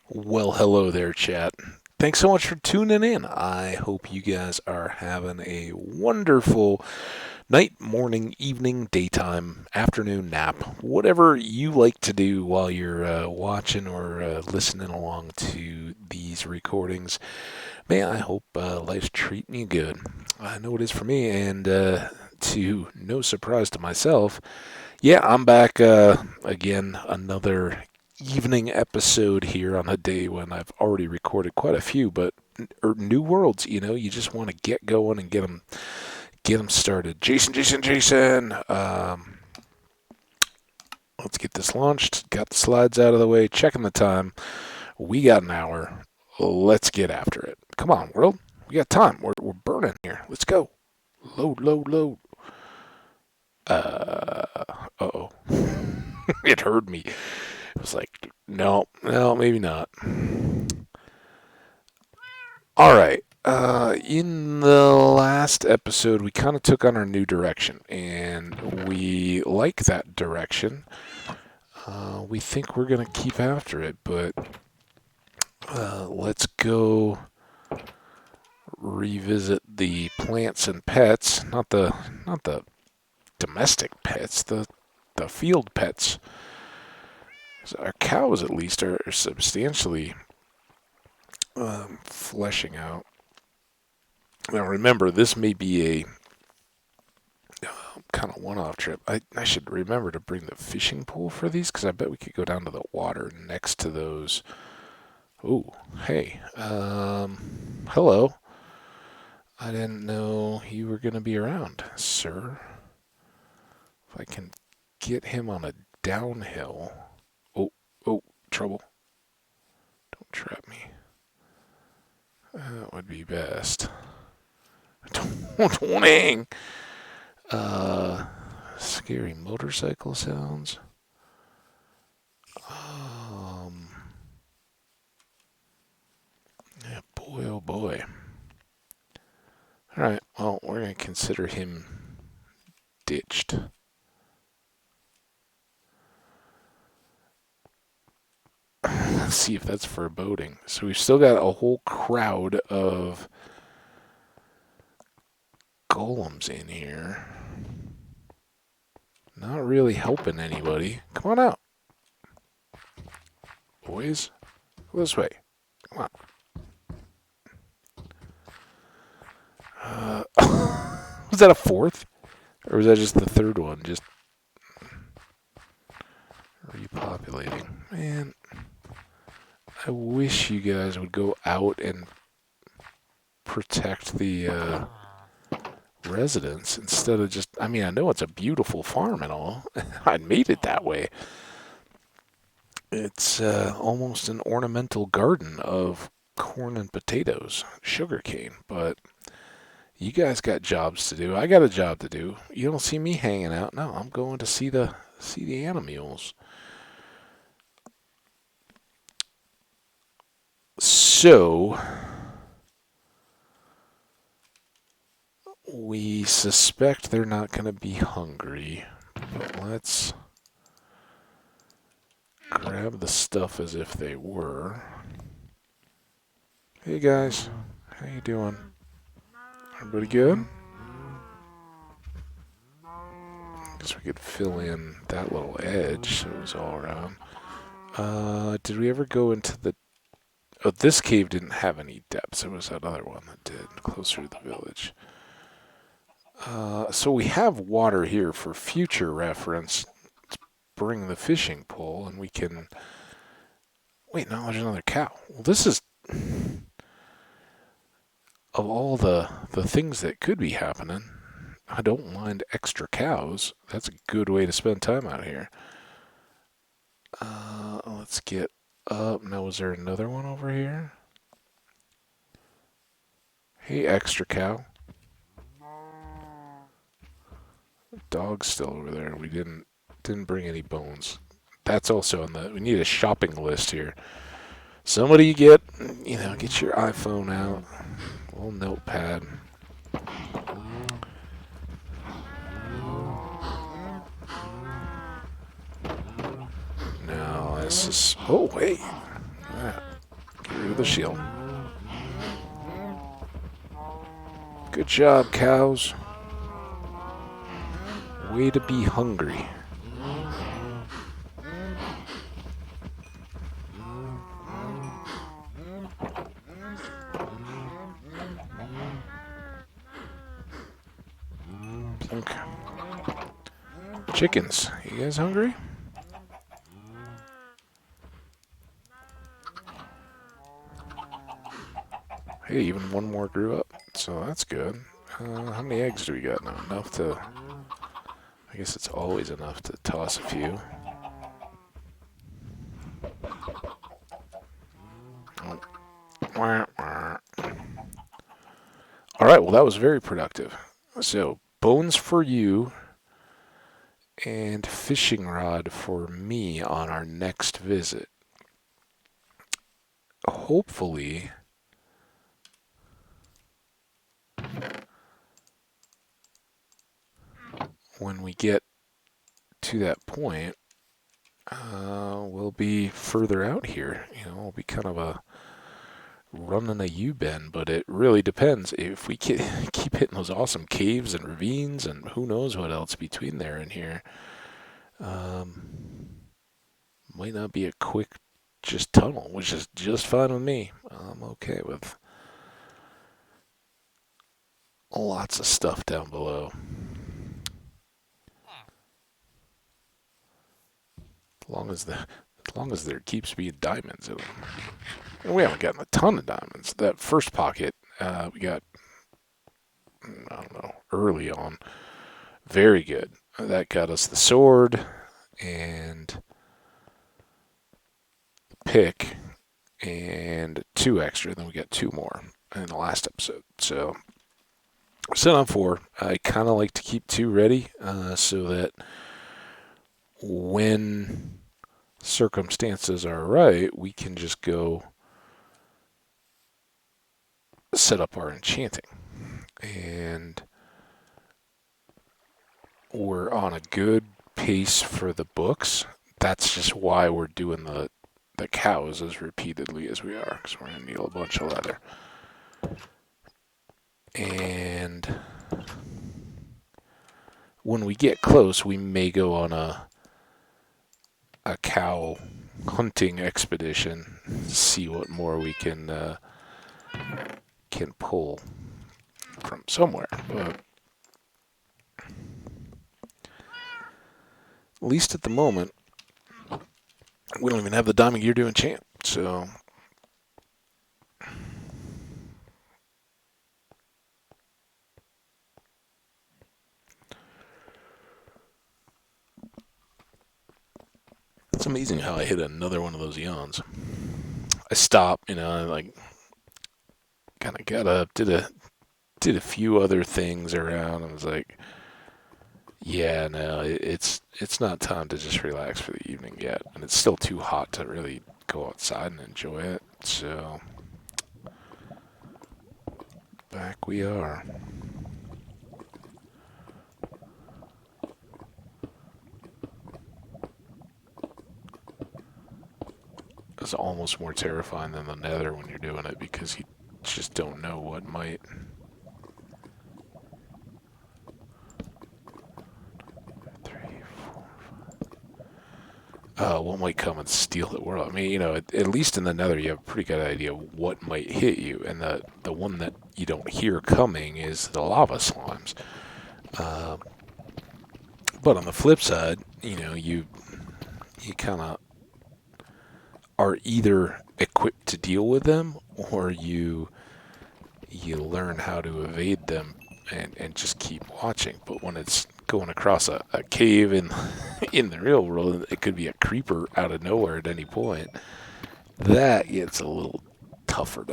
Well, hello there, chat. Thanks so much for tuning in. I hope you guys are having a wonderful night, morning, evening, daytime, afternoon nap, whatever you like to do while you're watching or listening along to these recordings. Man, I hope life's treating you good. I know it is for me, and to no surprise to myself, yeah, I'm back again, another evening episode here on a day when I've already recorded quite a few, but new worlds, you just want to get going and get them started. Jason. Let's get this launched. Got the slides out of the way. Checking the time. We got an hour. Let's get after it. Come on, world. We got time. We're burning here. Let's go. Load. Uh-oh. It heard me. It was like, no, maybe not. All right. In the last episode, we kind of took on our new direction, and we like that direction. We think we're gonna keep after it, but let's go revisit the plants and pets, not the domestic pets, the field pets. So our cows, at least, are substantially fleshing out. Now remember, this may be a kind of one-off trip. I should remember to bring the fishing pole for these, because I bet we could go down to the water next to those. Ooh, hey, hello. I didn't know you were going to be around, sir. If I can get him on a downhill. Oh, trouble. Don't trap me. That would be best. Don't hang. Scary motorcycle sounds. Yeah, boy, oh boy. Alright, well, we're going to consider him ditched. Let's see if that's foreboding. So we've still got a whole crowd of golems in here. Not really helping anybody. Come on out. Boys, go this way. Come on. Was that a fourth? Or was that just the third one? Just repopulating. Man, I wish you guys would go out and protect the residents instead of just... I mean, I know it's a beautiful farm and all. I made it that way. It's almost an ornamental garden of corn and potatoes, sugarcane, but you guys got jobs to do. I got a job to do. You don't see me hanging out. No, I'm going to see the animals. So we suspect they're not going to be hungry. But let's grab the stuff as if they were. Hey guys, how you doing? Everybody good? Guess we could fill in that little edge so it was all around. Did we ever go into the... Oh, this cave didn't have any depths. It was that other one that did, closer to the village. So we have water here for future reference. Let's bring the fishing pole and we can... Wait, no, there's another cow. Well, this is... Of all the things that could be happening, I don't mind extra cows. That's a good way to spend time out here. Let's get up. Now, was there another one over here? Hey, extra cow. Dog's still over there. We didn't bring any bones. That's also on the... We need a shopping list here. Somebody get your iPhone out. A little notepad. Now, this is... Oh, wait. Through the shield. Good job, cows. Way to be hungry. Plunk. Chickens, you guys hungry? Hey, even one more grew up, so that's good. How many eggs do we got now? Enough to... I guess it's always enough to toss a few. Alright, well that was very productive. So, bones for you, and fishing rod for me on our next visit. Hopefully... when we get to that point, we'll be further out here. You know, we'll be kind of a running a U-bend, but it really depends. If we keep hitting those awesome caves and ravines and who knows what else between there and here, might not be a quick just tunnel, which is just fine with me. I'm okay with lots of stuff down below. As long as there keeps being diamonds in them. And we haven't gotten a ton of diamonds. That first pocket we got, I don't know, early on. Very good. That got us the sword and the pick and 2 extra. Then we got 2 more in the last episode. So set on 4. I kind of like to keep 2 ready so that when circumstances are right, we can just go set up our enchanting. And we're on a good pace for the books. That's just why we're doing the cows as repeatedly as we are, because we're going to need a bunch of leather. And when we get close, we may go on a cow hunting expedition, see what more we can pull from somewhere. But at least at the moment, we don't even have the diamond gear to enchant, so it's amazing how I hit another one of those yawns. I stopped, I like kind of got up, did a few other things around. I was like, yeah, no, it's not time to just relax for the evening yet, and it's still too hot to really go outside and enjoy it. So back we are. It's almost more terrifying than the nether when you're doing it because you just don't know what might. What might come and steal the world. I mean, at least in the nether you have a pretty good idea what might hit you, and the one that you don't hear coming is the lava slimes. But on the flip side, you kind of are either equipped to deal with them, or you learn how to evade them and just keep watching. But when it's going across a cave in the real world, it could be a creeper out of nowhere at any point. That gets a little tougher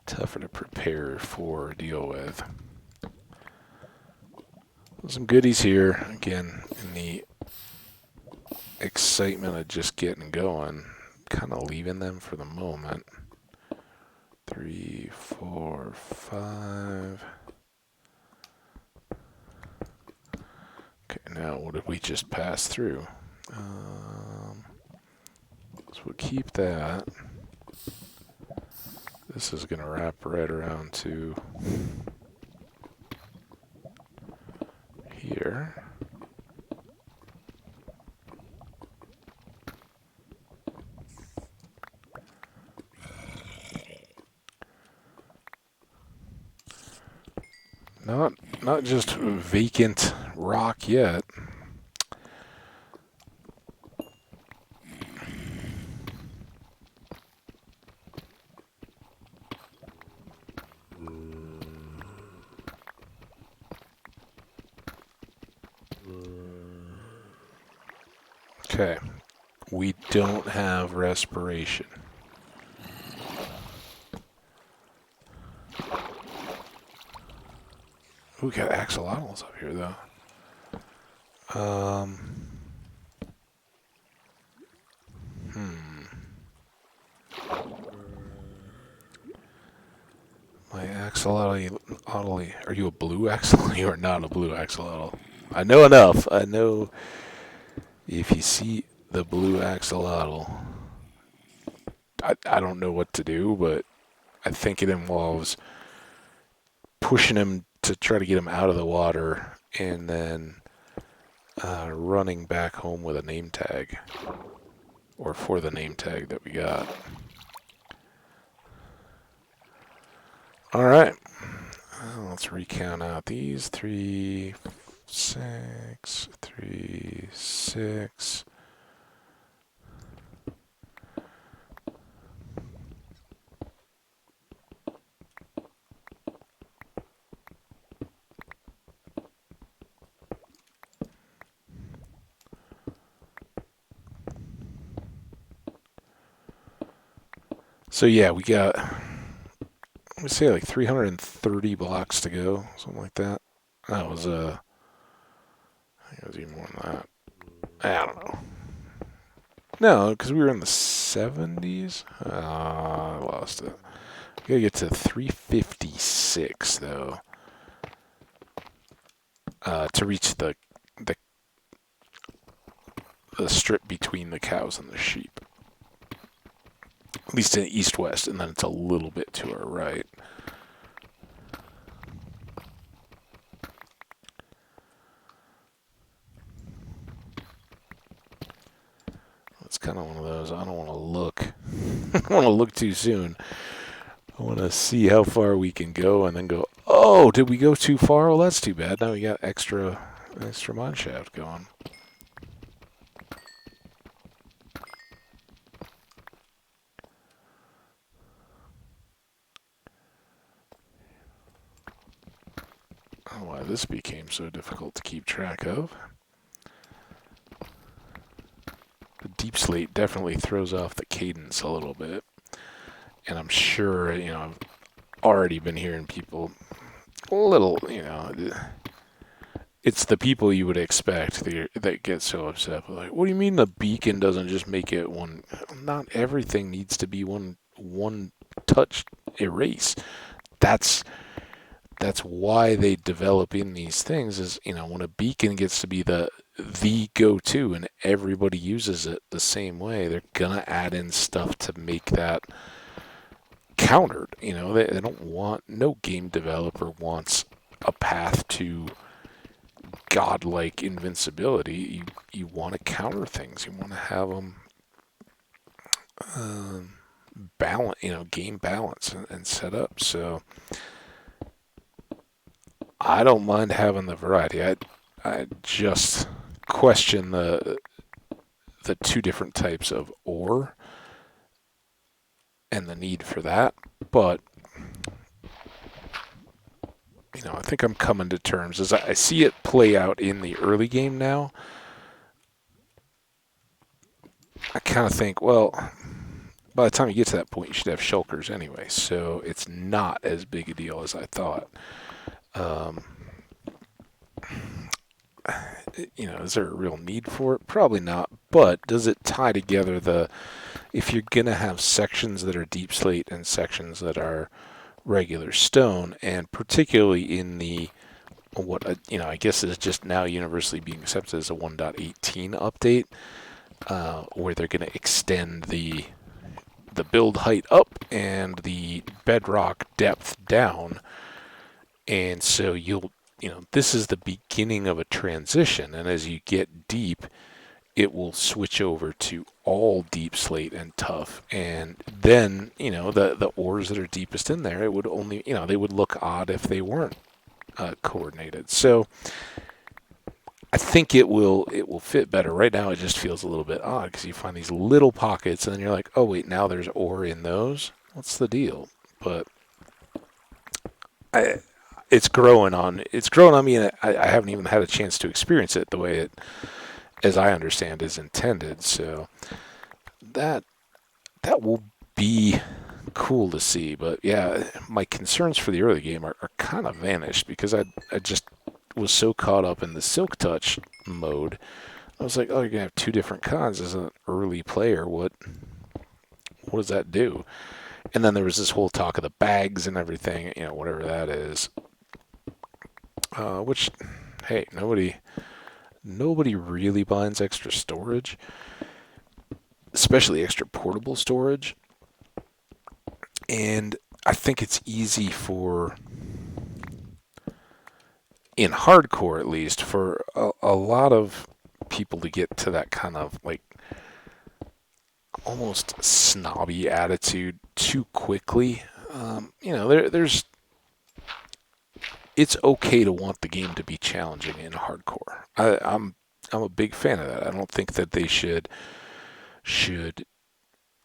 to prepare for, deal with. Some goodies here again in the excitement of just getting going. Kind of leaving them for the moment. 3, 4, 5. Okay, now what did we just pass through? So we'll keep that. This is going to wrap right around to here. Not just vacant rock yet. Okay, we don't have respiration. We got axolotls up here, though. My axolotl. Are you a blue axolotl? You are not a blue axolotl. I know enough. I know if you see the blue axolotl, I don't know what to do, but I think it involves pushing him to try to get him out of the water and then running back home with a name tag. Or for the name tag that we got. Alright. Let's recount out these. 3, 6, 3, 6. So yeah, we got, let me say, like 330 blocks to go, something like that. That was I think it was even more than that. I don't know. No, because we were in the 70s. I lost it. We gotta get to 356 though, to reach the strip between the cows and the sheep. At least in east-west, and then it's a little bit to our right. It's kind of one of those, I don't want to look. I don't want to look too soon. I want to see how far we can go and then go, oh, did we go too far? Well, that's too bad. Now we got extra mine shaft going. I don't know why this became so difficult to keep track of. The deep slate definitely throws off the cadence a little bit. And I'm sure, I've already been hearing people a little, it's the people you would expect that get so upset. Like, what do you mean the beacon doesn't just make it one? Not everything needs to be one touch erase. That's why they develop in these things is, when a beacon gets to be the go-to and everybody uses it the same way, they're gonna add in stuff to make that countered. They don't want, no game developer wants a path to godlike invincibility. You want to counter things. You want to have them balance, game balance and set up. So I don't mind having the variety. I just question the two different types of ore and the need for that, but I think I'm coming to terms as I see it play out in the early game now. I kind of think, well, by the time you get to that point, you should have shulkers anyway, so it's not as big a deal as I thought. Is there a real need for it? Probably not, but does it tie together if you're going to have sections that are deep slate and sections that are regular stone, and particularly in the, what, I guess is just now universally being accepted as a 1.18 update, where they're going to extend the build height up and the bedrock depth down. And so this is the beginning of a transition. And as you get deep, it will switch over to all deep slate and tough. And then, the ores that are deepest in there, it would only, they would look odd if they weren't coordinated. So I think it will fit better. Right now, it just feels a little bit odd because you find these little pockets, and then you're like, oh wait, now there's ore in those. What's the deal? But it's growing on me, and I haven't even had a chance to experience it the way it, as I understand, is intended. So that will be cool to see. But yeah, my concerns for the early game are kind of vanished because I just was so caught up in the Silk Touch mode. I was like, oh, you're gonna have two different cons as an early player. What does that do? And then there was this whole talk of the bags and everything, whatever that is. Which, hey, nobody really binds extra storage, especially extra portable storage. And I think it's easy in hardcore at least, for a lot of people to get to that kind of like almost snobby attitude too quickly. There's it's okay to want the game to be challenging in hardcore. I'm a big fan of that. I don't think that they should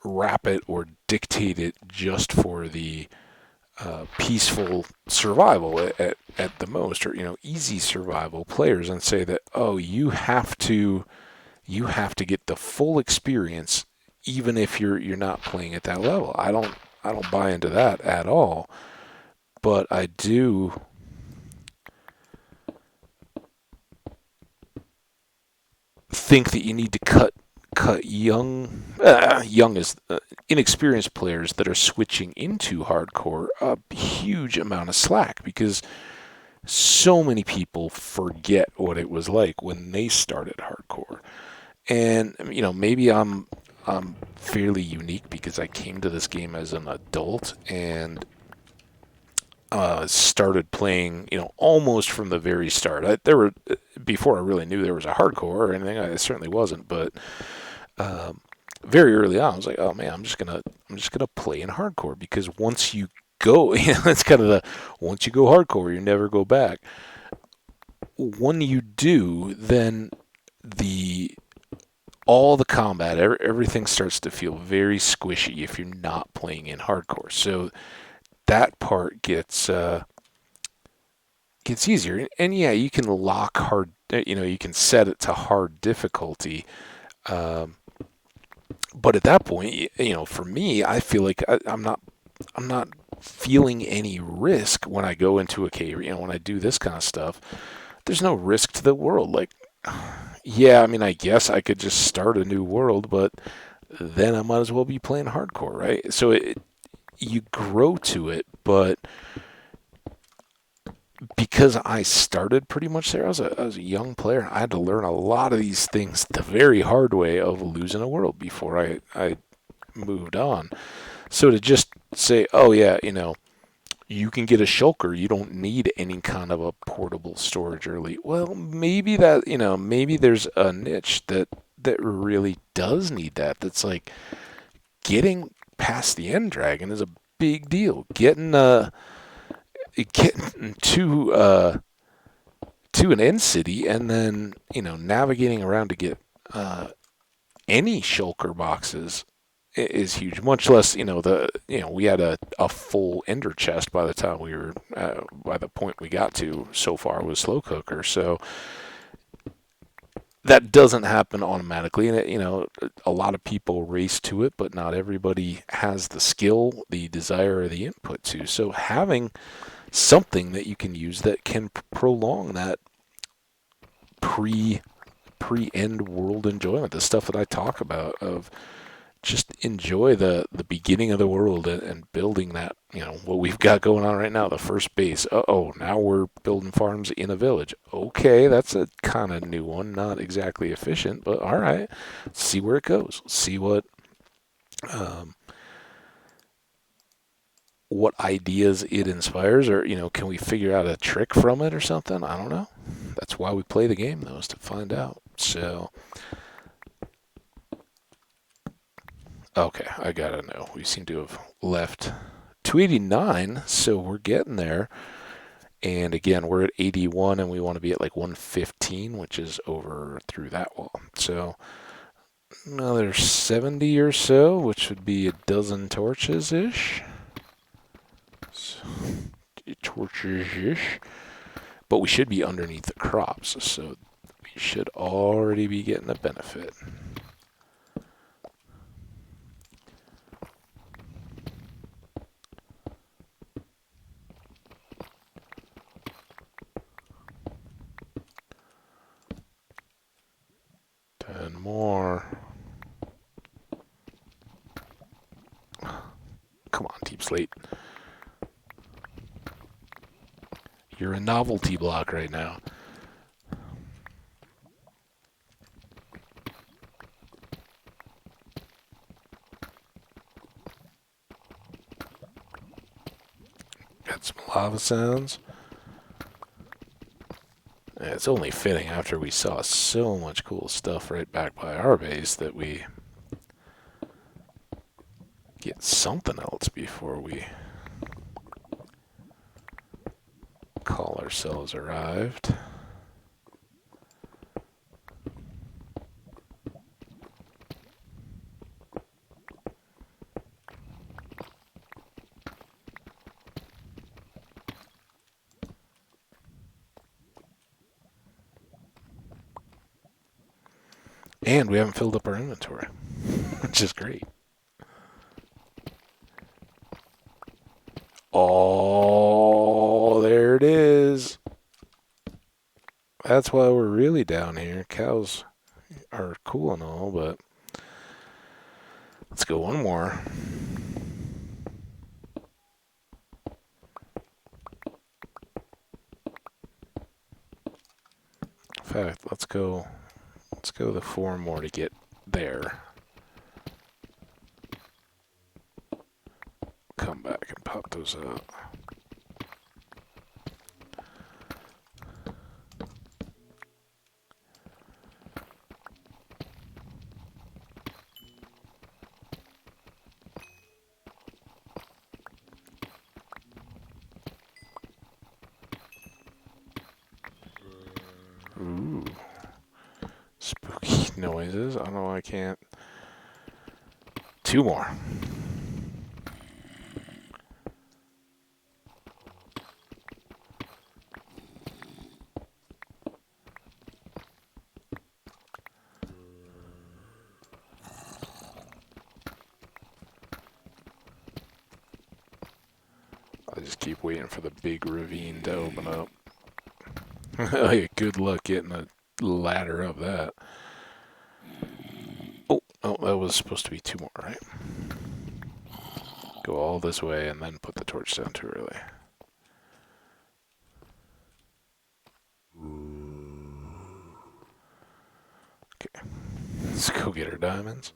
wrap it or dictate it just for the peaceful survival at the most, or easy survival players, and say that, oh, you have to get the full experience even if you're not playing at that level. I don't buy into that at all. But I do think that you need to cut young as inexperienced players that are switching into hardcore a huge amount of slack, because so many people forget what it was like when they started hardcore. And maybe I'm fairly unique because I came to this game as an adult and started playing, almost from the very start. Before I really knew there was a hardcore or anything. I certainly wasn't, but very early on, I was like, oh man, I'm just gonna play in hardcore, because once you go, it's kind of once you go hardcore, you never go back. When you do, then all the combat, everything starts to feel very squishy if you're not playing in hardcore. So that part gets easier. And yeah, you can lock hard, you can set it to hard difficulty. But at that point, for me, I feel like I'm not feeling any risk when I go into a cave. When I do this kind of stuff, there's no risk to the world. Like, yeah, I mean, I guess I could just start a new world, but then I might as well be playing hardcore, right? So you grow to it, but because I started pretty much there, I was a young player, and I had to learn a lot of these things the very hard way of losing a world before I moved on. So to just say, oh yeah, you can get a shulker, you don't need any kind of a portable storage early. Well, maybe maybe there's a niche that really does need that. That's like getting past the end dragon is a big deal. Getting to an end city, and then navigating around to get any shulker boxes is huge. Much less we had a full ender chest by the time we were by the point we got to so far with slow cooker. So that doesn't happen automatically, and a lot of people race to it, but not everybody has the skill, the desire, or the input to. So having something that you can use that can prolong that pre-end world enjoyment, the stuff that I talk about of just enjoy the beginning of the world and building that, what we've got going on right now, the first base. Uh-oh, now we're building farms in a village. Okay, that's a kind of new one, not exactly efficient, but all right. See where it goes. See um, what ideas it inspires, or can we figure out a trick from it or something? I don't know. That's why we play the game, though, is to find out. So, okay, I gotta know. We seem to have left 289, so we're getting there. And again, we're at 81, and we want to be at like 115, which is over through that wall. So another 70 or so, which would be a dozen torches ish. So, torches ish. But we should be underneath the crops, so we should already be getting a benefit. Ten more. Come on, Deep Slate. You're a novelty block right now. Got some lava sounds. It's only fitting after we saw so much cool stuff right back by our base that we get something else before we call ourselves arrived. And we haven't filled up our inventory, which is great. Oh, there it is. That's why we're really down here. Cows are cool and all, but let's go one more. In fact, let's go the four more to get there. Come back and pop those out. Ooh. Spooky noises. I don't know why I can't. Two more. I just keep waiting for the big ravine to open up. Good luck getting a ladder up that. Oh, that was supposed to be two more, right? Go all this way and then put the torch down too early. Okay, let's go get our diamonds.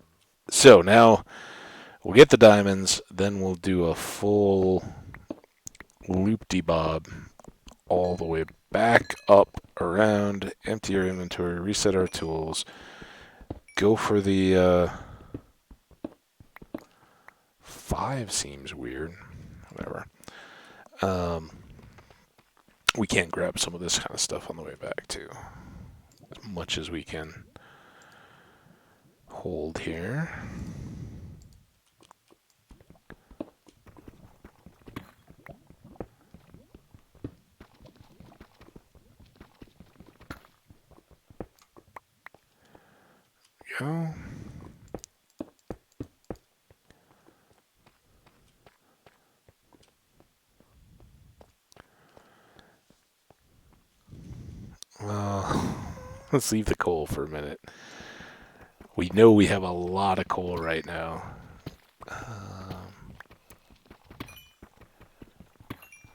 So now we'll get the diamonds, then we'll do a full loop-de-bob all the way back up, around, empty our inventory, reset our tools, go for the 5 seems weird. Whatever. We can grab some of this kind of stuff on the way back too. As much as we can hold here. Go. Well, let's leave the coal for a minute. We know we have a lot of coal right now.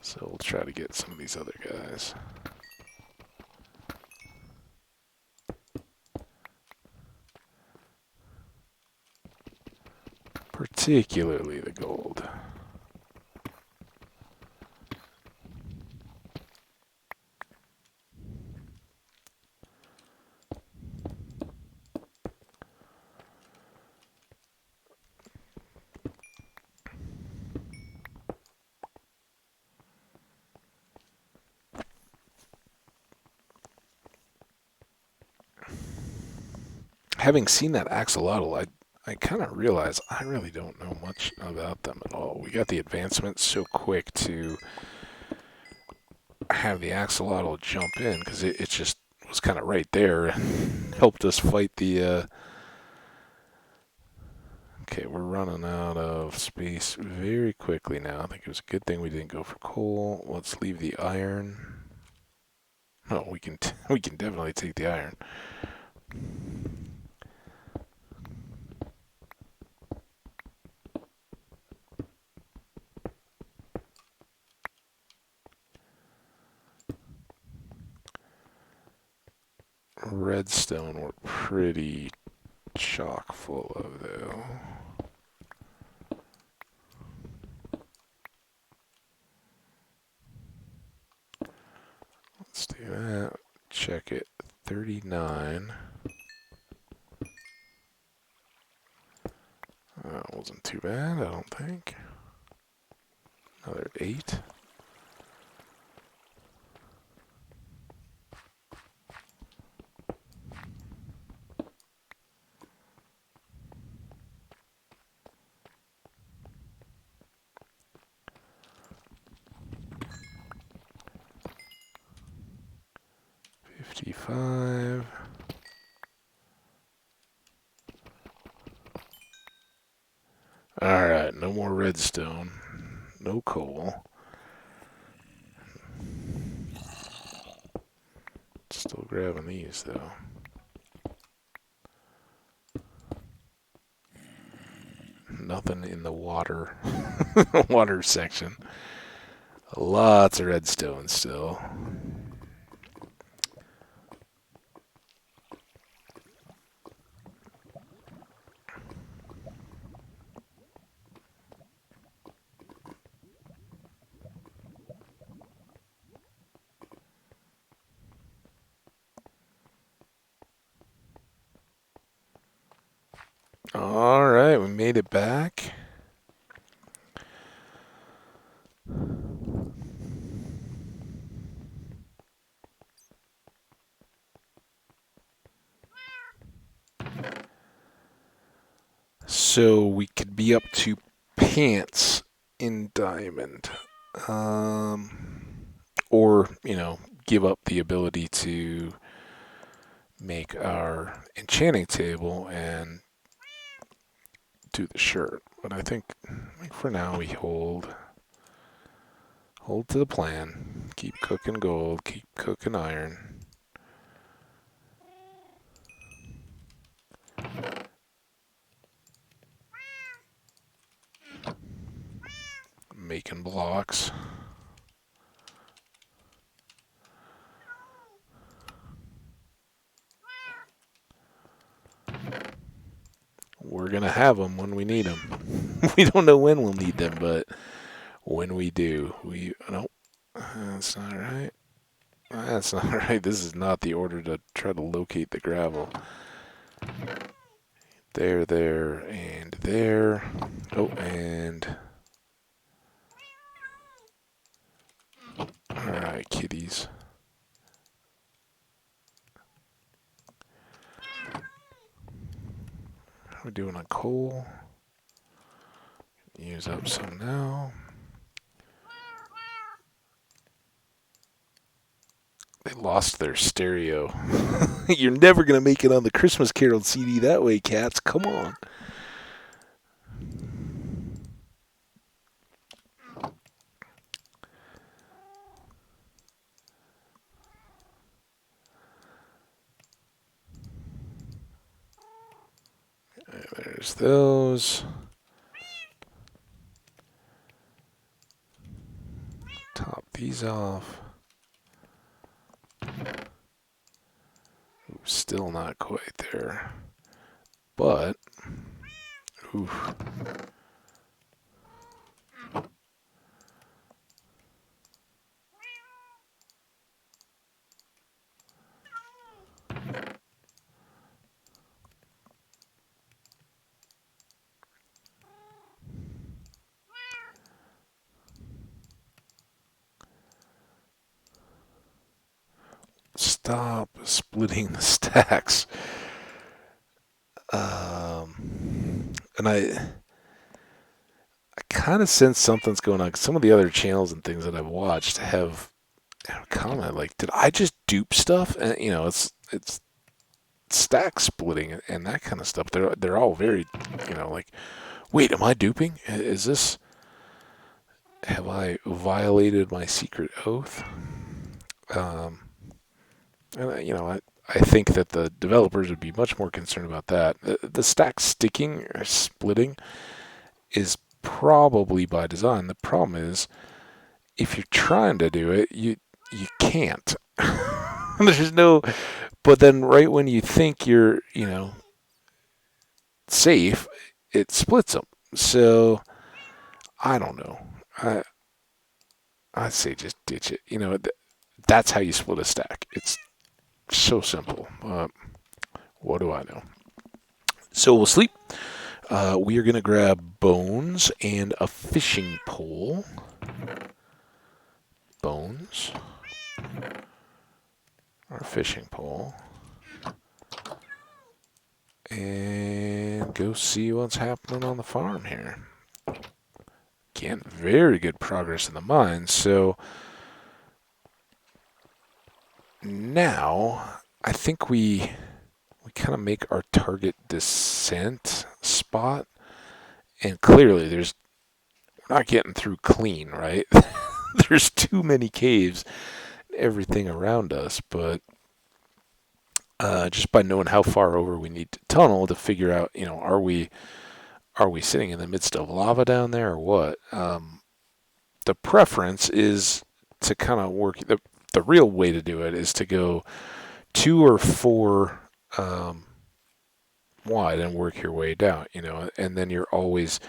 So we'll try to get some of these other guys. Particularly the gold. Having seen that axolotl, I kind of realize I really don't know much about them at all. We got the advancement so quick to have the axolotl jump in because it just was kind of right there and helped us fight the. Okay, we're running out of space very quickly now. I think it was a good thing we didn't go for coal. Let's leave the iron. Oh, we can we can definitely take the iron. Redstone we're pretty chock full of though. Let's do that. Check it. 39. That wasn't too bad, I don't think. Another 8. $55. Alright, no more redstone. No coal. Still grabbing these though. Nothing in the water water section. Lots of redstone still. Alright, we made it back. So we could be up to pants in diamond. Or, give up the ability to make our enchanting table and do the shirt. But I think for now we hold to the plan. Keep cooking gold, keep cooking iron. Making blocks. We're going to have them when we need them. We don't know when we'll need them, but when we do, nope, that's not right. That's not right. This is not the order to try to locate the gravel. There, and there. Oh, and... Alright, kitties. How are we doing on coal? Use up some now. They lost their stereo. You're never going to make it on the Christmas Carol CD that way, cats. Come on. There's those. Top these off. Ooh, still not quite there. But, ooh. Stop splitting the stacks. And I kind of sense something's going on. Some of the other channels and things that I've watched have commented like, "Did I just dupe stuff?" And it's stack splitting and that kind of stuff. They're all very, like, wait, am I duping? Is this? Have I violated my secret oath? Um, and I think that the developers would be much more concerned about that. The stack sticking or splitting is probably by design. The problem is, if you're trying to do it, you can't. There's no. But then, right when you think you're, safe, it splits them. So I don't know. I say just ditch it. That's how you split a stack. It's so simple. What do I know? So we'll sleep. We are going to grab bones and a fishing pole. Bones. Our fishing pole. And go see what's happening on the farm here. Again, very good progress in the mine. So now I think we kind of make our target descent spot. And clearly we're not getting through clean, right? There's too many caves, everything around us, but just by knowing how far over we need to tunnel to figure out, are we sitting in the midst of lava down there or what? The preference is to kind of work. The real way to do it is to go 2 or 4 wide and work your way down, and then you're always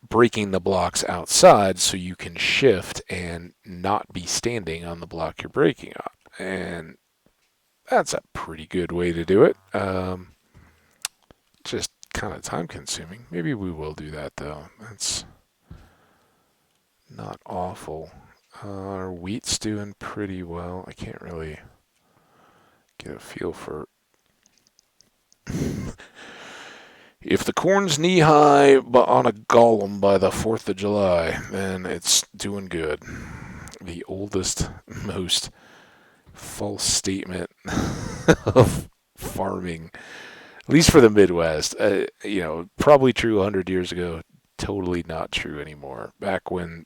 breaking the blocks outside so you can shift and not be standing on the block you're breaking on. And that's a pretty good way to do it. Just kind of time consuming. Maybe we will do that though. That's not awful. Our wheat's doing pretty well. I can't really get a feel for if the corn's knee high but on a golem by the 4th of July, then it's doing good. The oldest, most false statement of farming, at least for the Midwest. Probably true 100 years ago, totally not true anymore. Back when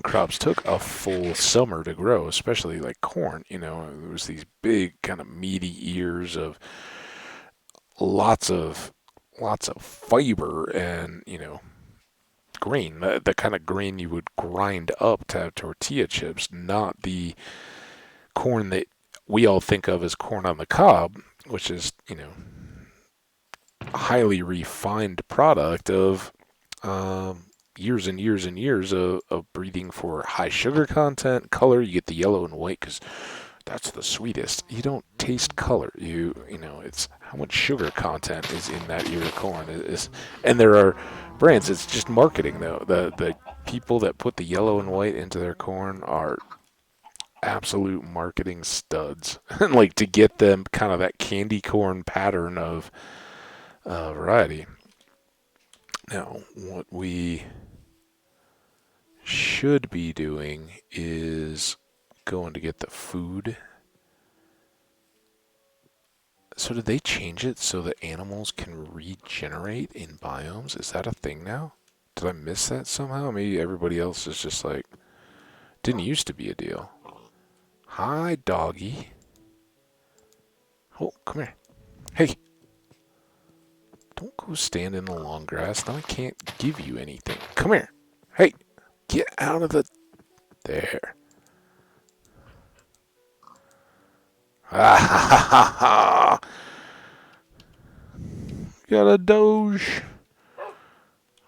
crops took a full summer to grow, especially like corn, there was these big kind of meaty ears of lots of fiber and grain, the kind of grain you would grind up to have tortilla chips, not the corn that we all think of as corn on the cob, which is a highly refined product of years and years and years of breeding for high sugar content, color. You get the yellow and white because that's the sweetest. You don't taste color. It's how much sugar content is in that ear of corn. And there are brands. It's just marketing though. The people that put the yellow and white into their corn are absolute marketing studs. And like to get them kind of that candy corn pattern of variety. Now, what we should be doing is going to get the food. So did they change it so that animals can regenerate in biomes? Is that a thing now? Did I miss that somehow? Maybe everybody else is just like, didn't used to be a deal. Hi, doggy. Oh, come here. Hey. Don't go stand in the long grass. Now I can't give you anything. Come here. Hey, get out of the... There. Ah ha ha ha! Got a Doge.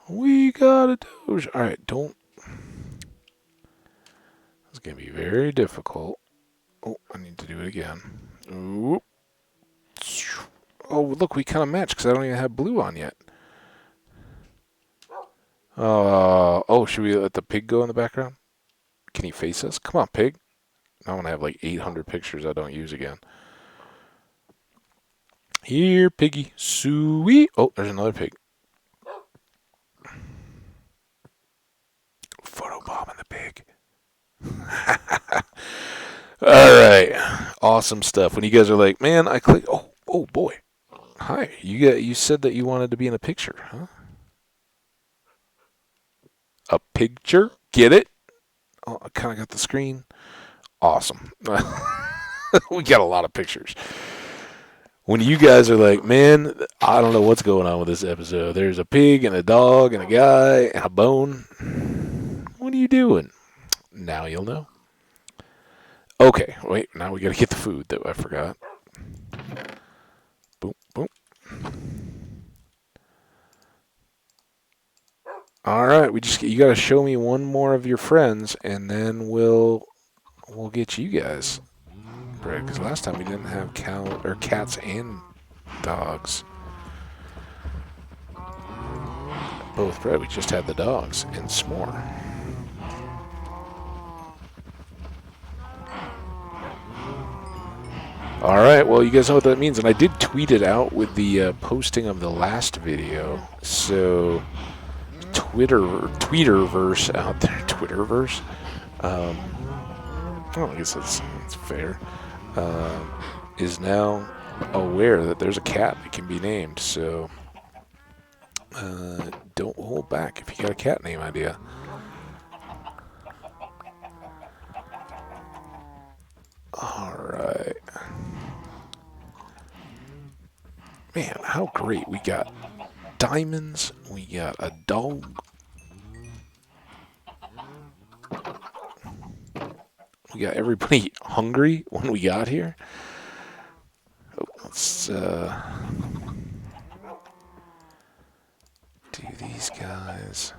We got a Doge. Alright, don't... It's going to be very difficult. Oh, I need to do it again. Oop. Oh, look, we kind of match because I don't even have blue on yet. Oh, should we let the pig go in the background? Can he face us? Come on, pig. I want to have like 800 pictures I don't use again. Here, piggy. Sweet. Oh, there's another pig. Photobombing the pig. Alright. Awesome stuff. When you guys are like, man, I click. Oh boy. Hi. You said that you wanted to be in a picture, huh? A picture? Get it? Oh, I kind of got the screen. Awesome. We got a lot of pictures. When you guys are like, man, I don't know what's going on with this episode. There's a pig and a dog and a guy and a bone. What are you doing? Now you'll know. Okay, wait. Now we got to get the food that I forgot. Boom, boom. All right, you got to show me one more of your friends, and then we'll get you guys bread. Because last time we didn't have cats and dogs both bred. We just had the dogs and s'more. All right, well, you guys know what that means, and I did tweet it out with the posting of the last video. So, Twitterverse out there, Twitterverse. I guess that's fair. Is now aware that there's a cat that can be named. So, don't hold back if you got a cat name idea. All right. Man, how great. We got diamonds. We got a dog. We got everybody hungry when we got here. Oh, let's do these guys.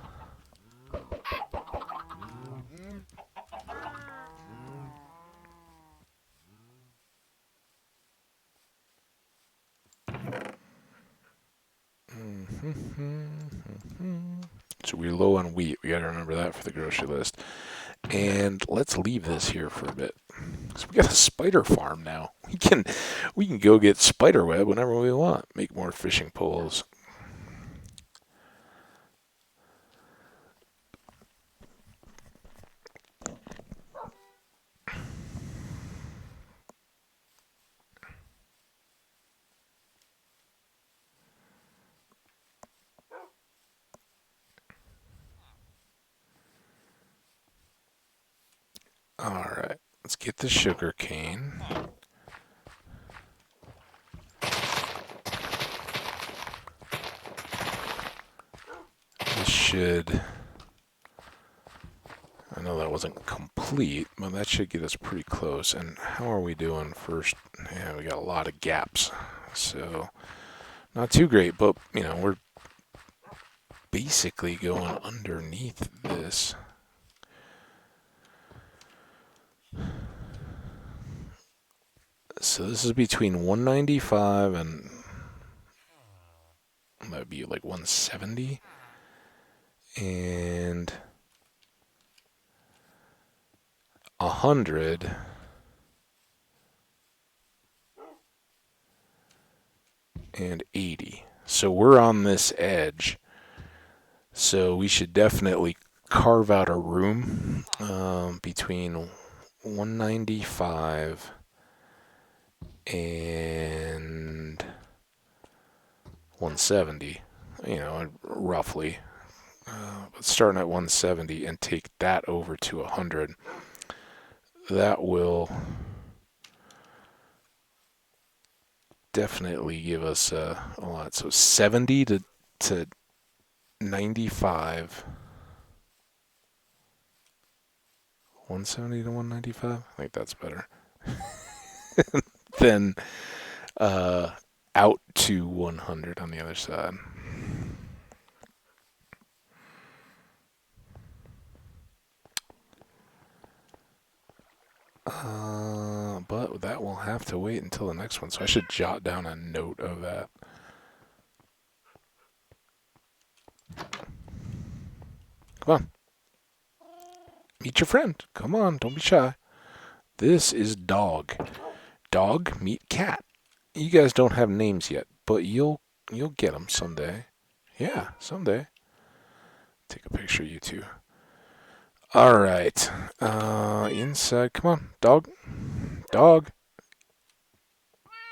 So we're low on wheat. We gotta remember that for the grocery list. And let's leave this here for a bit. So we got a spider farm now. We can go get spider web whenever we want. Make more fishing poles. Alright, let's get the sugar cane. This should... I know that wasn't complete, but that should get us pretty close. And how are we doing first? Yeah, we got a lot of gaps. So, not too great, but, we're basically going underneath this. So this is between 195 and that'd be like 170 and 100 and 80. So we're on this edge. So we should definitely carve out a room between 195 and 170, roughly. But starting at 170 and take that over to 100. That will definitely give us a lot. So 70 to 95. 170 to 195? I think that's better. Then uh, out to 100 on the other side. But that will have to wait until the next one, so I should jot down a note of that. Come on. Meet your friend. Come on, don't be shy. This is Dog. Dog, meet Cat. You guys don't have names yet, but you'll get them someday. Yeah, someday. Take a picture, you two. All right. Inside. Come on, Dog. Dog.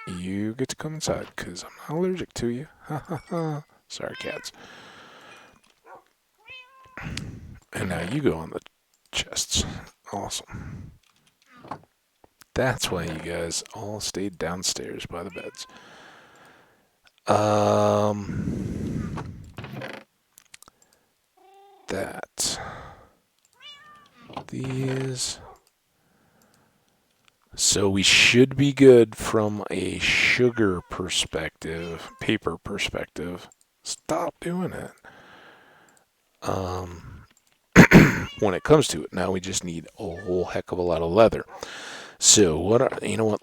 You get to come inside, because I'm not allergic to you. Ha ha ha. Sorry, cats. And now you go on the chests. Awesome. That's why you guys all stayed downstairs by the beds. That. These. So we should be good from a sugar perspective, paper perspective. Stop doing it. When it comes to it, now we just need a whole heck of a lot of leather. So you know what?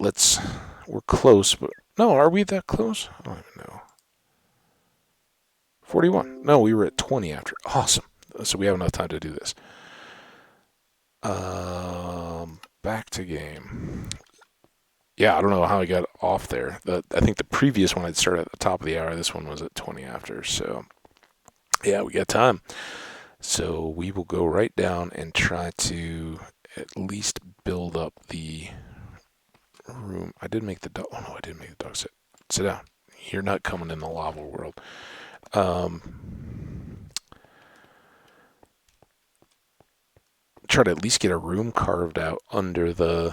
We're close, but no, are we that close? I don't even know. 41. No, we were at 20 after. Awesome. So we have enough time to do this. Back to game. Yeah, I don't know how I got off there. I think the previous one I'd started at the top of the hour. This one was at 20 after. So, yeah, we got time. So we will go right down and try to at least build up the room. I did make the dog. Oh no, I didn't make the dog sit. Sit down. You're not coming in the lava world. Try to at least get a room carved out under the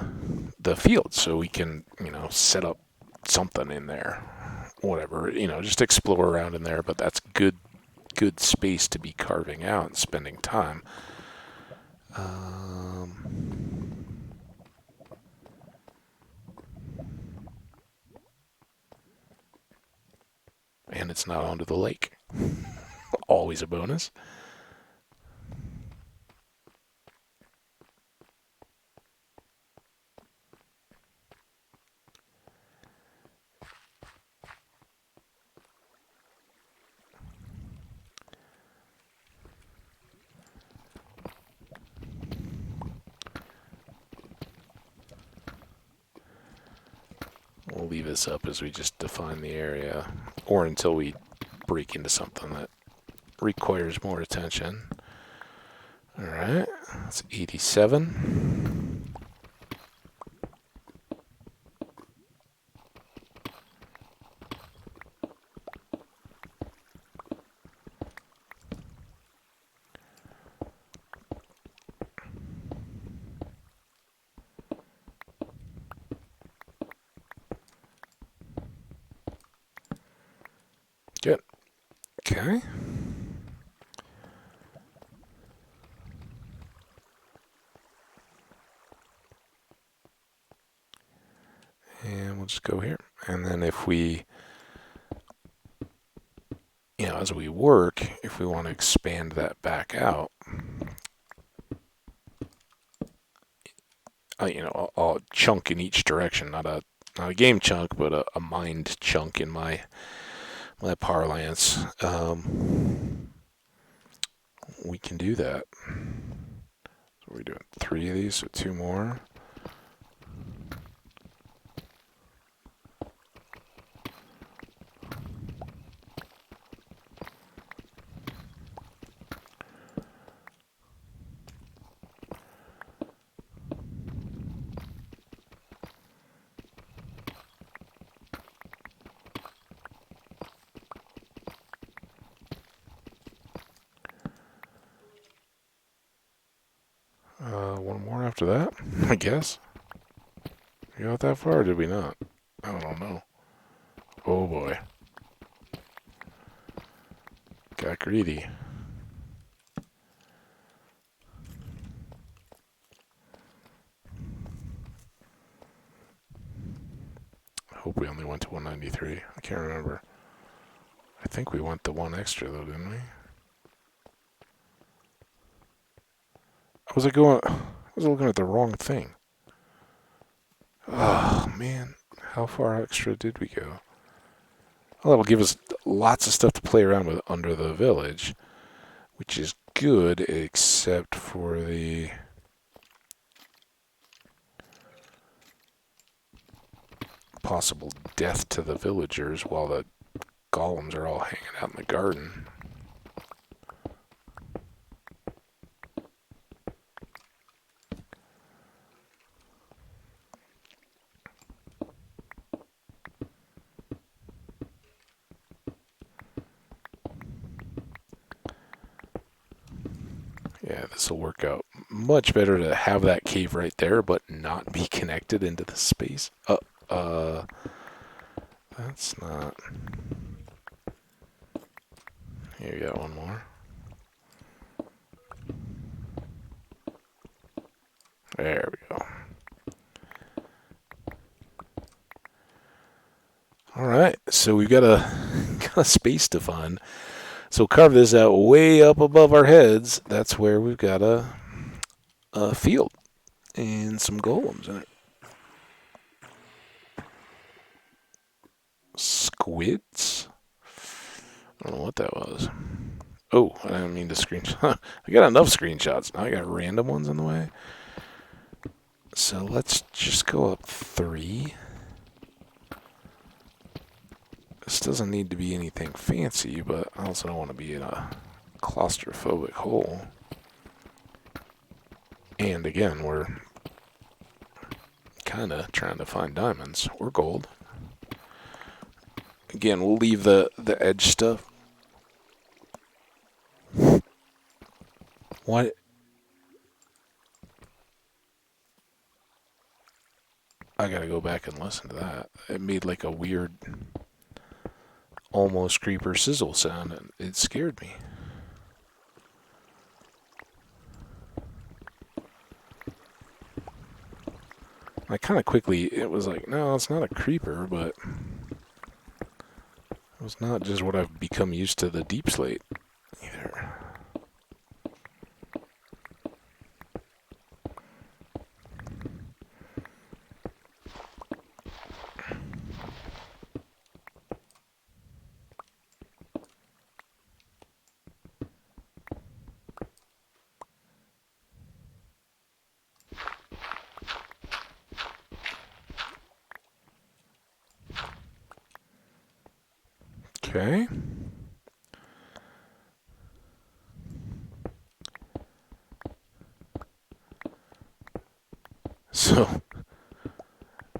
field so we can, set up something in there. Whatever, just explore around in there, but that's good space to be carving out and spending time. And it's not onto the lake. Always a bonus. We'll leave this up as we just define the area, or until we break into something that requires more attention. Alright, that's 87. Good. Okay. And we'll just go here. And then if we, as we work, if we want to expand that back out, a chunk in each direction, not a game chunk, but a mind chunk in my parlance. We can do that. So we're doing 3 of these, so 2 more. One more after that, I guess. We got that far, or did we not? I don't know. Oh boy. Got greedy. I hope we only went to 193. I can't remember. I think we went the one extra though, didn't we? Was I looking at the wrong thing. Oh man, how far extra did we go? Well, that'll give us lots of stuff to play around with under the village, which is good, except for the possible death to the villagers while the golems are all hanging out in the garden. Yeah, this will work out much better to have that cave right there, but not be connected into the space. That's not... Here, you got one more. There we go. Alright, so we've got a space to find. So carve this out way up above our heads. That's where we've got a field and some golems in it. Squids? I don't know what that was. Oh, I didn't mean to screenshot. I got enough screenshots. Now I got random ones in the way. So let's just go up 3. This doesn't need to be anything fancy, but I also don't want to be in a claustrophobic hole. And again, we're kind of trying to find diamonds or gold. Again, we'll leave the edge stuff. What? I gotta go back and listen to that. It made like a weird, almost creeper sizzle sound, and it scared me. I kind of quickly, it was like, no, it's not a creeper, but it was not just what I've become used to the deep slate either. Okay. So,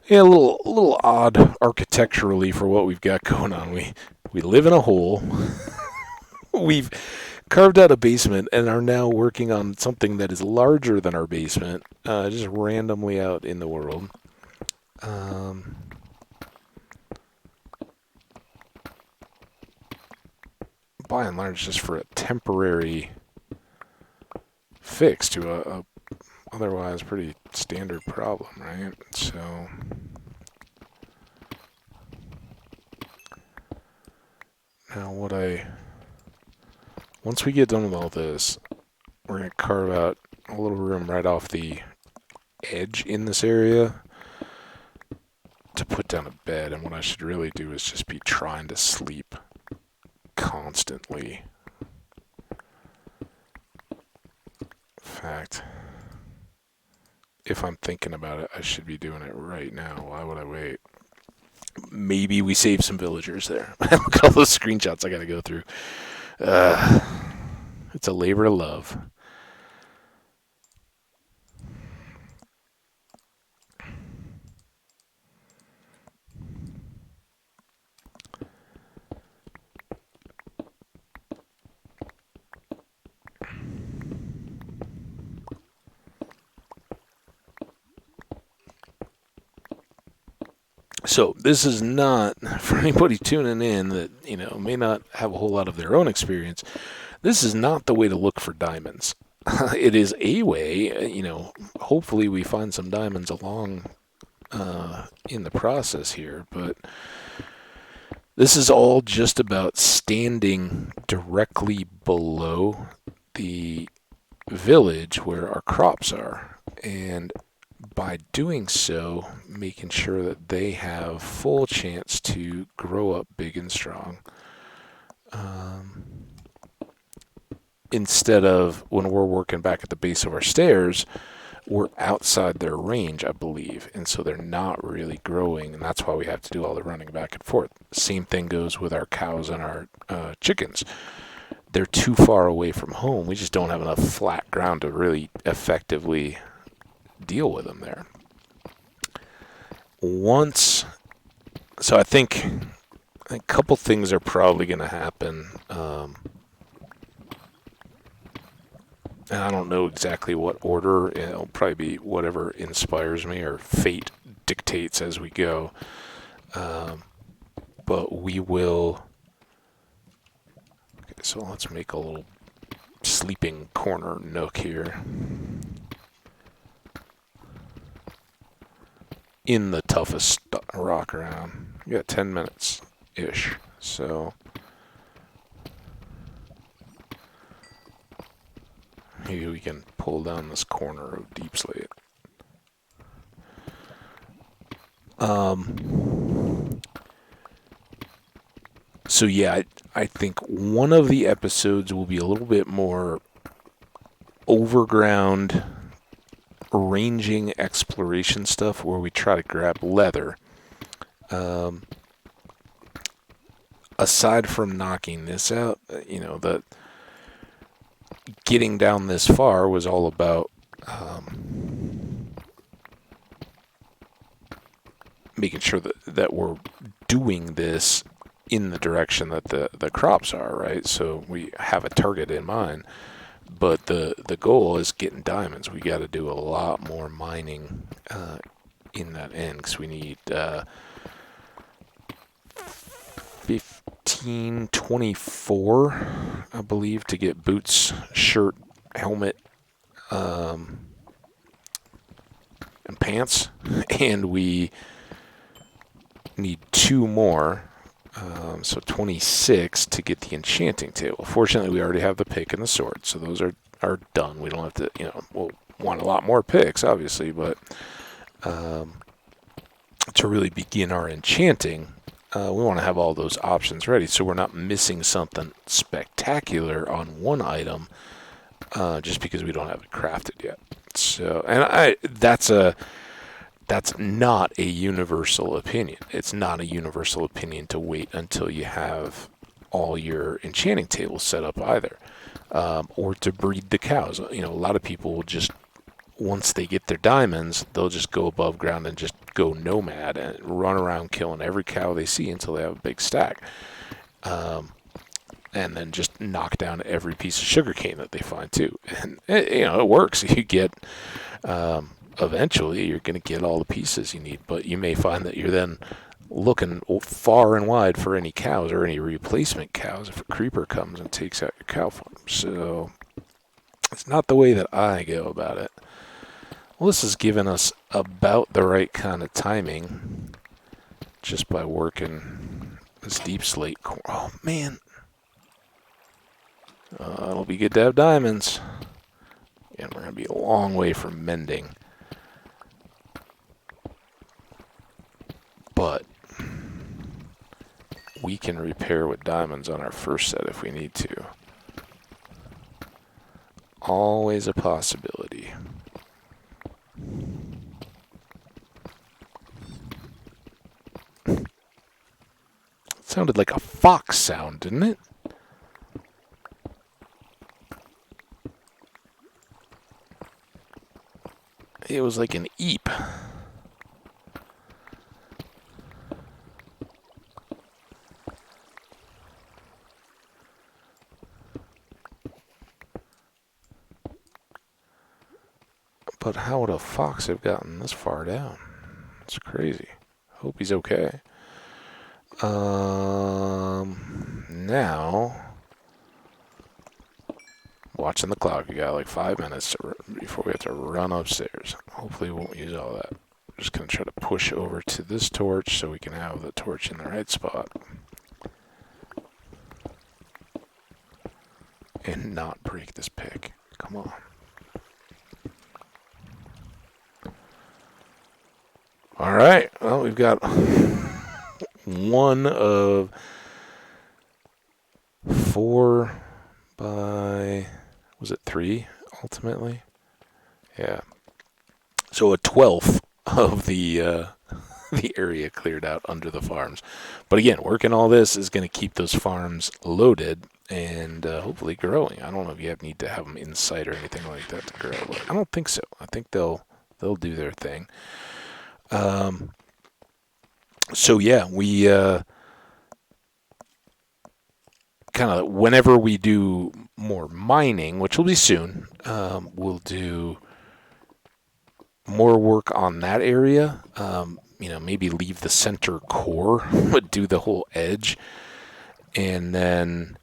yeah, a little odd architecturally for what we've got going on. We live in a hole. We've carved out a basement and are now working on something that is larger than our basement, just randomly out in the world. By and large, just for a temporary fix to a otherwise pretty standard problem, right? So now once we get done with all this, we're going to carve out a little room right off the edge in this area to put down a bed, and what I should really do is just be trying to sleep constantly. In fact, if I'm thinking about it, I should be doing it right now. Why would I wait? Maybe we save some villagers there. Look at all those screenshots I gotta go through. It's a labor of love. So this is not for anybody tuning in that may not have a whole lot of their own experience. This is not the way to look for diamonds. It is a way, hopefully we find some diamonds along in the process here, but this is all just about standing directly below the village where our crops are, and by doing so, making sure that they have full chance to grow up big and strong. Instead of when we're working back at the base of our stairs, we're outside their range, I believe, and so they're not really growing, and that's why we have to do all the running back and forth. Same thing goes with our cows and our chickens. They're too far away from home. We just don't have enough flat ground to really effectively deal with them there. So I think a couple things are probably going to happen. And I don't know exactly what order. It'll probably be whatever inspires me or fate dictates as we go. But we will... Okay, so let's make a little sleeping corner nook here. In the toughest rock around. We got 10 minutes-ish, so... Maybe we can pull down this corner of deep slate. So yeah, I think one of the episodes will be a little bit more overground, ranging exploration stuff where we try to grab leather. Aside from knocking this out, the getting down this far was all about making sure that we're doing this in the direction that the crops are, right? So we have a target in mind, but the goal is getting diamonds. We got to do a lot more mining in that end because we need 1524, I believe, to get boots, shirt, helmet, and pants, and we need 2 more, so 26 to get the enchanting table. Fortunately, we already have the pick and the sword, so those are done. We don't have to, we'll want a lot more picks, obviously, but to really begin our enchanting, we want to have all those options ready so we're not missing something spectacular on one item just because we don't have it crafted yet. So, and that's not a universal opinion. It's not a universal opinion to wait until you have all your enchanting tables set up either, or to breed the cows. A lot of people will just, once they get their diamonds, they'll just go above ground and just go nomad and run around killing every cow they see until they have a big stack. And then just knock down every piece of sugarcane that they find too. And it works. You get, eventually you're going to get all the pieces you need, but you may find that you're then looking far and wide for any cows or any replacement cows if a creeper comes and takes out your cow farm. So it's not the way that I go about it. Well, this has given us about the right kind of timing just by working this deep slate. Oh, man. It'll be good to have diamonds. And we're going to be a long way from mending. But we can repair with diamonds on our first set if we need to. Always a possibility. It sounded like a fox sound, didn't it? It was like an eep. But how would a fox have gotten this far down? It's crazy. Hope he's okay. Now, watching the clock. We got like 5 minutes before we have to run upstairs. Hopefully we won't use all that. I'm just going to try to push over to this torch so we can have the torch in the right spot. And not break this pick. Come on. Alright, well, we've got one of 4 by, was it 3 ultimately? Yeah. So a 12th of the area cleared out under the farms. But again, working all this is going to keep those farms loaded and hopefully growing. I don't know if you need to have them in sight or anything like that to grow, but I don't think so. I think they'll do their thing. So yeah, we kind of whenever we do more mining, which will be soon, we'll do more work on that area. Maybe leave the center core, but do the whole edge, and then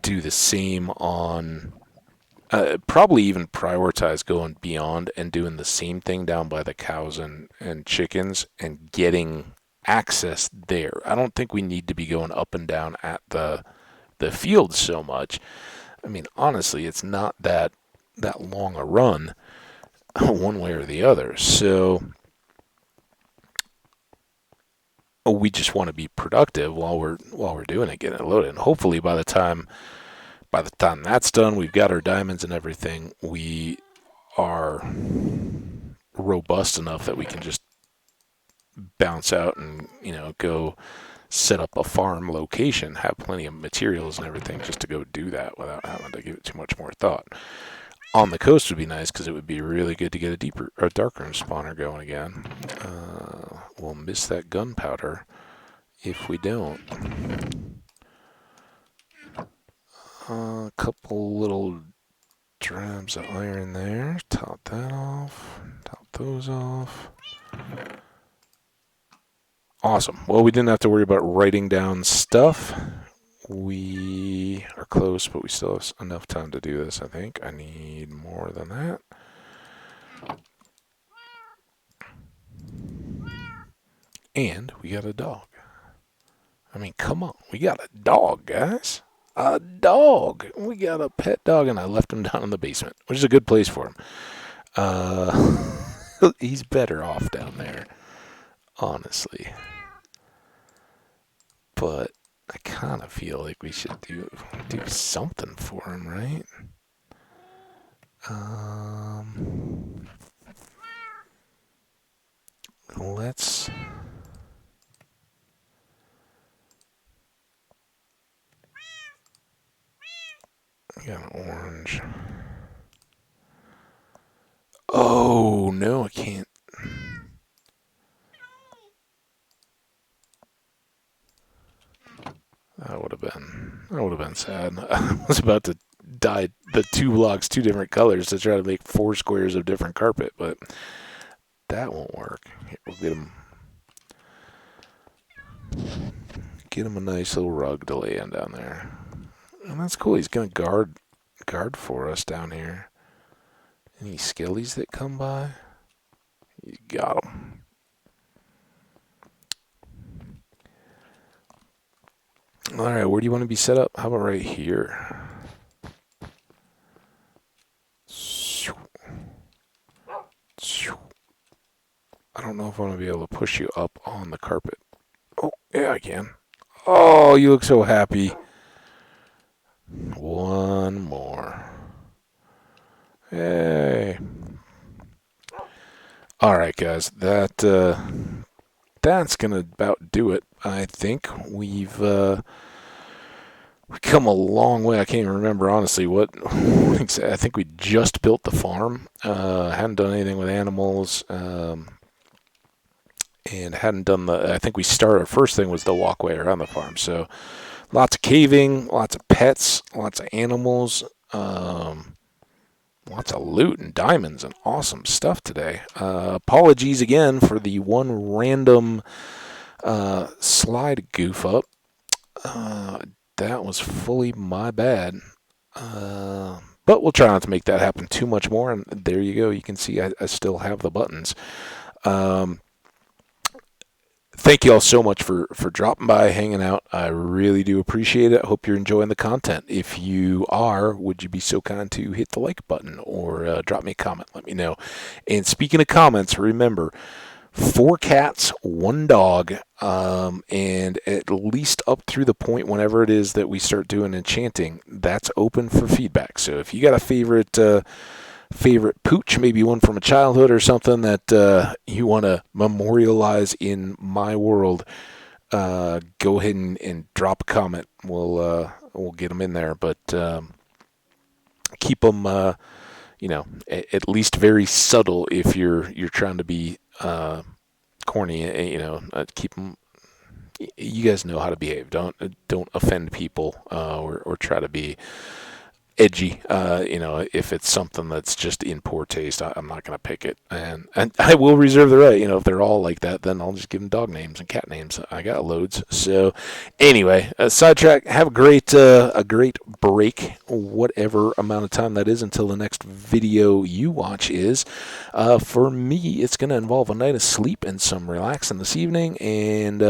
do the same on. Probably even prioritize going beyond and doing the same thing down by the cows and chickens and getting access there. I don't think we need to be going up and down at the field so much. I mean, honestly, it's not that long a run one way or the other. So we just want to be productive while we're doing it, getting it loaded. And hopefully by the time that's done, we've got our diamonds and everything. We are robust enough that we can just bounce out and, go set up a farm location, have plenty of materials and everything just to go do that without having to give it too much more thought. On the coast would be nice because it would be really good to get a darkroom spawner going again. We'll miss that gunpowder if we don't. A couple little drabs of iron there. Top that off. Top those off. Awesome. Well, we didn't have to worry about writing down stuff. We are close, but we still have enough time to do this, I think. I need more than that. And we got a dog. I mean, come on. We got a dog, guys. A dog. We got a pet dog, and I left him down in the basement, which is a good place for him. He's better off down there, honestly. But I kind of feel like we should do something for him, right? Let's... I got an orange. Oh, no, I can't. That would have been sad. I was about to dye the 2 blocks 2 different colors to try to make 4 squares of different carpet, but that won't work. Here, we'll get him a nice little rug to lay in down there. And that's cool. He's gonna guard for us down here. Any skillies that come by? You got them. All right, where do you want to be set up? How about right here? I don't know if I'm going to be able to push you up on the carpet. Oh, yeah, I can. Oh, you look so happy. One more. Hey. All right, guys. That's going to about do it. I think we've come a long way. I can't even remember, honestly, what. I think we just built the farm. Hadn't done anything with animals. And hadn't done I think we started, our first thing was the walkway around the farm. So lots of caving, lots of pets, lots of animals. Lots of loot and diamonds and awesome stuff today. Apologies again for the one random slide goof up. That was fully my bad. But we'll try not to make that happen too much more. And there you go. You can see I still have the buttons. Thank you all so much for dropping by, hanging out. I really do appreciate it. I hope you're enjoying the content. If you are, would you be so kind to hit the like button or drop me a comment? Let me know. And speaking of comments, remember, 4 cats, 1 dog, and at least up through the point whenever it is that we start doing enchanting, that's open for feedback. So if you got a favorite pooch, maybe one from a childhood or something that you want to memorialize in my world, go ahead and drop a comment. We'll get them in there, but keep them, at least very subtle if you're trying to be corny. Keep them. You guys know how to behave. Don't offend people or try to be edgy. If it's something that's just in poor taste, I'm not going to pick it, and I will reserve the right. If they're all like that, then I'll just give them dog names and cat names. I got loads. So anyway, sidetrack. Have a great break, whatever amount of time that is until the next video you watch is. For me, it's going to involve a night of sleep and some relaxing this evening, and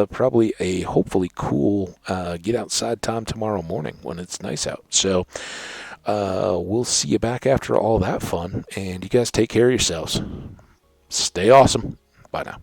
probably a hopefully cool get outside time tomorrow morning when it's nice out. So we'll see you back after all that fun, and you guys take care of yourselves. Stay awesome. Bye now.